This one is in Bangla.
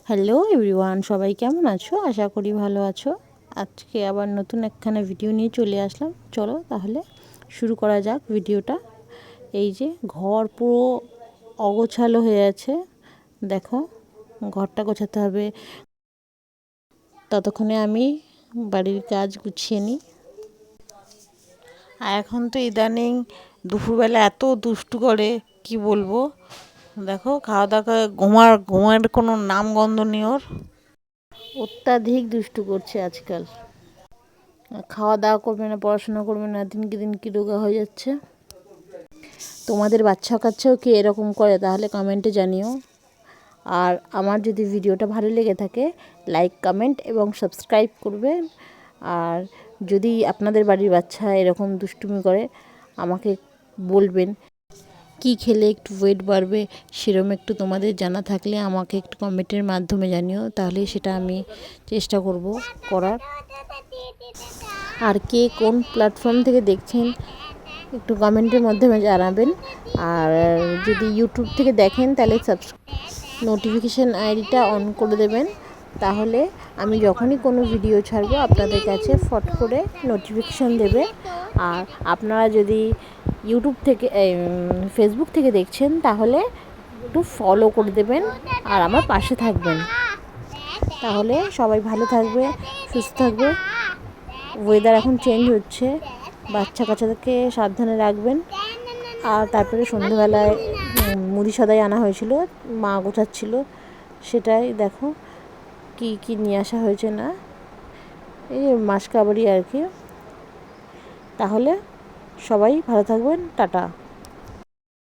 হ্যালো এভরিওয়ান, সবাই কেমন আছো? আশা করি ভালো আছো। আজকে আবার নতুন একখানা ভিডিও নিয়ে চলে আসলাম। চলো তাহলে শুরু করা যাক ভিডিওটা। এই যে ঘর পুরো অগোছালো হয়ে আছে, দেখো ঘরটা গোছাতে হবে। ততক্ষণে আমি বাড়ির কাজ গুছিয়ে নিই। আর এখন তো ইদানিং দুপুরবেলা এত দুষ্টু করে কি বলবো। দেখো খাওয়া দাওয়া ঘুমের কোনো নামগন্ধ নেই ওর। অত্যাধিক দুষ্টু করছে আজকাল। খাওয়া দাওয়া করবে না, পড়াশোনা করবে না, দিনকে দিন কি রোগা হয়ে যাচ্ছে। তোমাদের বাচ্চা কাচ্চাও কি এরকম করে? তাহলে কমেন্টে জানিও। আর আমার যদি ভিডিওটা ভালো লেগে থাকে, লাইক কমেন্ট এবং সাবস্ক্রাইব করবেন। আর যদি আপনাদের বাড়ির বাচ্চা এরকম দুষ্টুমি করে আমাকে বলবেন। কি খেলে একটু ওয়েট বাড়বে সেরকম একটু তোমাদের জানা থাকলে আমাকে একটু কমেন্টের মাধ্যমে জানিও, তাহলে সেটা আমি চেষ্টা করব করার। আর কে কোন প্ল্যাটফর্ম থেকে দেখছেন একটু কমেন্টের মাধ্যমে জানাবেন। আর যদি ইউটিউব থেকে দেখেন তাহলে নোটিফিকেশান আইডিটা অন করে দেবেন, তাহলে আমি যখনই কোনো ভিডিও ছাড়বো আপনাদের কাছে ফট করে নোটিফিকেশান দেবে। আর আপনারা যদি ইউটিউব থেকে ফেসবুক থেকে দেখছেন তাহলে একটু ফলো করে দেবেন আর আমার পাশে থাকবেন। তাহলে সবাই ভালো থাকবে, সুস্থ থাকবে। ওয়েদার এখন চেঞ্জ হচ্ছে, বাচ্চা কাচ্চাদেরকে সাবধানে রাখবেন। আর তারপরে সন্ধ্যেবেলায় মুড়ি সদাই আনা হয়েছিল, মা গোছাচ্ছিল, সেটাই দেখো কি কি নিয়ে আসা হয়েছে। না এই মাসকাবাড়ি আর কি। তাহলে সবাই ভালো থাকবেন, টাটা।